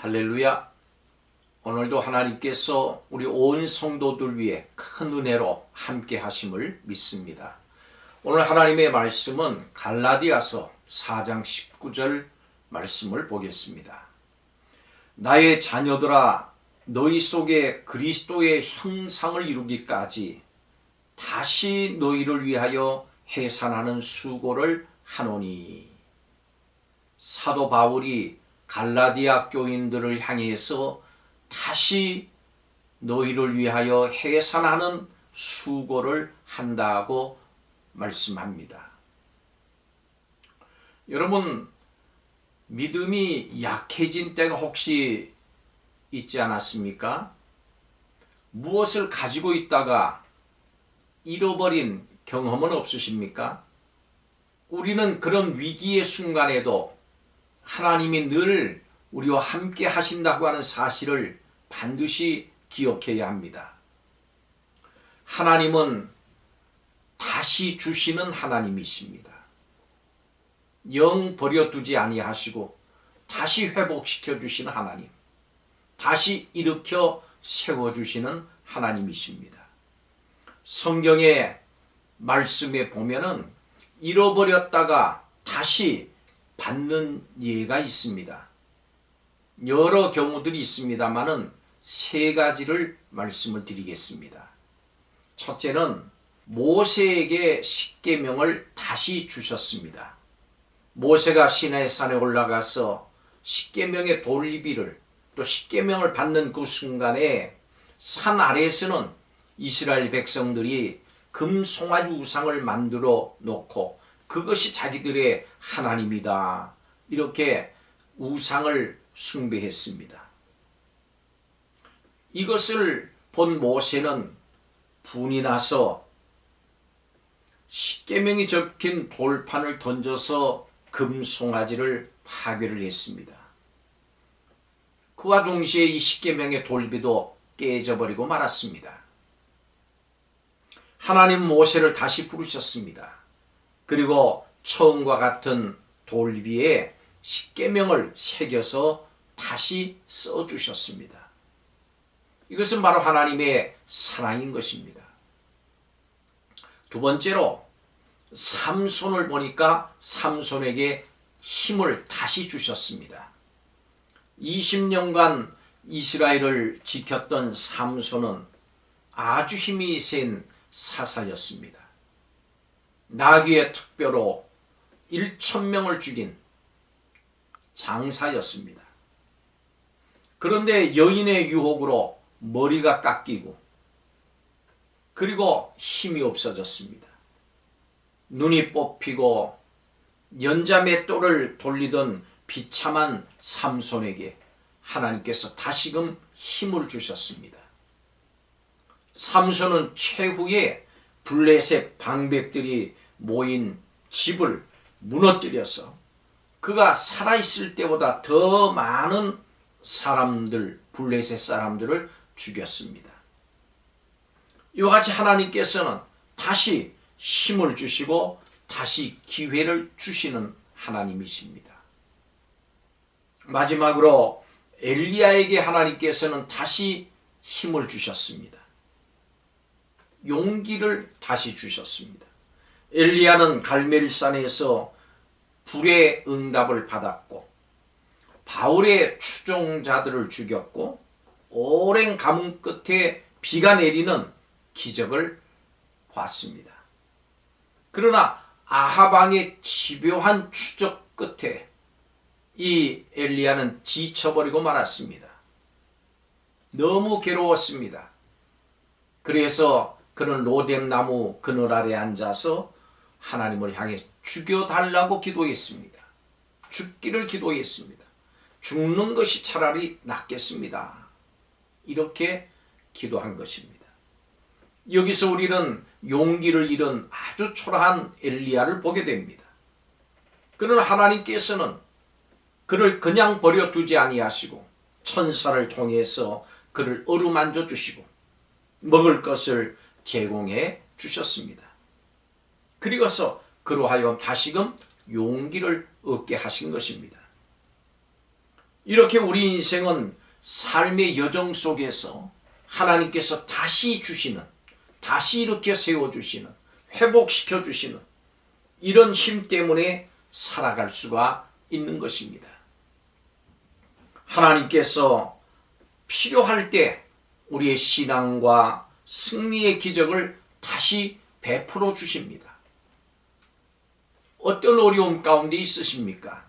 할렐루야. 오늘도 하나님께서 우리 온 성도들 위해 큰 은혜로 함께 하심을 믿습니다. 오늘 하나님의 말씀은 갈라디아서 4장 19절 말씀을 보겠습니다. 나의 자녀들아, 너희 속에 그리스도의 형상을 이루기까지 다시 너희를 위하여 해산하는 수고를 하노니. 사도 바울이 갈라디아 교인들을 향해서 다시 너희를 위하여 해산하는 수고를 한다고 말씀합니다. 여러분, 믿음이 약해진 때가 혹시 있지 않았습니까? 무엇을 가지고 있다가 잃어버린 경험은 없으십니까? 우리는 그런 위기의 순간에도 하나님이 늘 우리와 함께 하신다고 하는 사실을 반드시 기억해야 합니다. 하나님은 다시 주시는 하나님이십니다. 영 버려두지 아니하시고 다시 회복시켜 주시는 하나님, 다시 일으켜 세워주시는 하나님이십니다. 성경의 말씀에 보면은 잃어버렸다가 다시 받는 예가 있습니다. 여러 경우들이 있습니다만은 세 가지를 말씀을 드리겠습니다. 첫째는 모세에게 십계명을 다시 주셨습니다. 모세가 시내산에 올라가서 십계명의 돌리비를 또 십계명을 받는 그 순간에 산 아래에서는 이스라엘 백성들이 금송아지 우상을 만들어 놓고 그것이 자기들의 하나님이다, 이렇게 우상을 숭배했습니다. 이것을 본 모세는 분이 나서 십계명이 적힌 돌판을 던져서 금송아지를 파괴를 했습니다. 그와 동시에 이 십계명의 돌비도 깨져버리고 말았습니다. 하나님 모세를 다시 부르셨습니다. 그리고 처음과 같은 돌비에 십계명을 새겨서 다시 써주셨습니다. 이것은 바로 하나님의 사랑인 것입니다. 두 번째로 삼손을 보니까 삼손에게 힘을 다시 주셨습니다. 20년간 이스라엘을 지켰던 삼손은 아주 힘이 센 사사였습니다. 나귀의 특별로 1,000명을 죽인 장사였습니다. 그런데 여인의 유혹으로 머리가 깎이고 그리고 힘이 없어졌습니다. 눈이 뽑히고 연자맷돌을 돌리던 비참한 삼손에게 하나님께서 다시금 힘을 주셨습니다. 삼손은 최후의 블레셋 방백들이 모인 집을 무너뜨려서 그가 살아있을 때보다 더 많은 사람들, 블레셋 사람들을 죽였습니다. 이와 같이 하나님께서는 다시 힘을 주시고 다시 기회를 주시는 하나님이십니다. 마지막으로 엘리야에게 하나님께서는 다시 힘을 주셨습니다. 용기를 다시 주셨습니다. 엘리야는 갈멜산에서 불의 응답을 받았고 바울의 추종자들을 죽였고 오랜 가뭄 끝에 비가 내리는 기적을 봤습니다. 그러나 아합 왕의 집요한 추적 끝에 이 엘리야는 지쳐버리고 말았습니다. 너무 괴로웠습니다. 그래서 그는 로뎀나무 그늘 아래 앉아서 하나님을 향해 죽여달라고 기도했습니다. 죽기를 기도했습니다. 죽는 것이 차라리 낫겠습니다. 이렇게 기도한 것입니다. 여기서 우리는 용기를 잃은 아주 초라한 엘리야를 보게 됩니다. 그는 하나님께서는 그를 그냥 버려두지 아니하시고 천사를 통해서 그를 어루만져 주시고 먹을 것을 제공해 주셨습니다. 그리고서 그로 하여금 다시금 용기를 얻게 하신 것입니다. 이렇게 우리 인생은 삶의 여정 속에서 하나님께서 다시 주시는, 다시 이렇게 세워주시는, 회복시켜 주시는 이런 힘 때문에 살아갈 수가 있는 것입니다. 하나님께서 필요할 때 우리의 신앙과 승리의 기적을 다시 베풀어 주십니다. 어떤 어려움 가운데 있으십니까?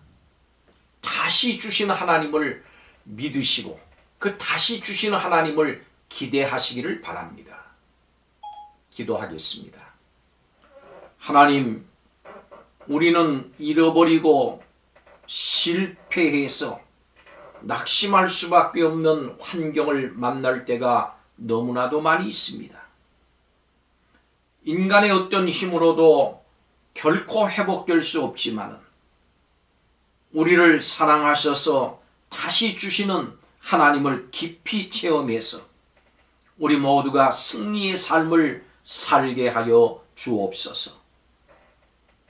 다시 주시는 하나님을 믿으시고 그 다시 주시는 하나님을 기대하시기를 바랍니다. 기도하겠습니다. 하나님, 우리는 잃어버리고 실패해서 낙심할 수밖에 없는 환경을 만날 때가 너무나도 많이 있습니다. 인간의 어떤 힘으로도 결코 회복될 수 없지만 우리를 사랑하셔서 다시 주시는 하나님을 깊이 체험해서 우리 모두가 승리의 삶을 살게 하여 주옵소서.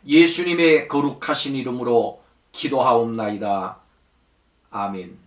예수님의 거룩하신 이름으로 기도하옵나이다. 아멘.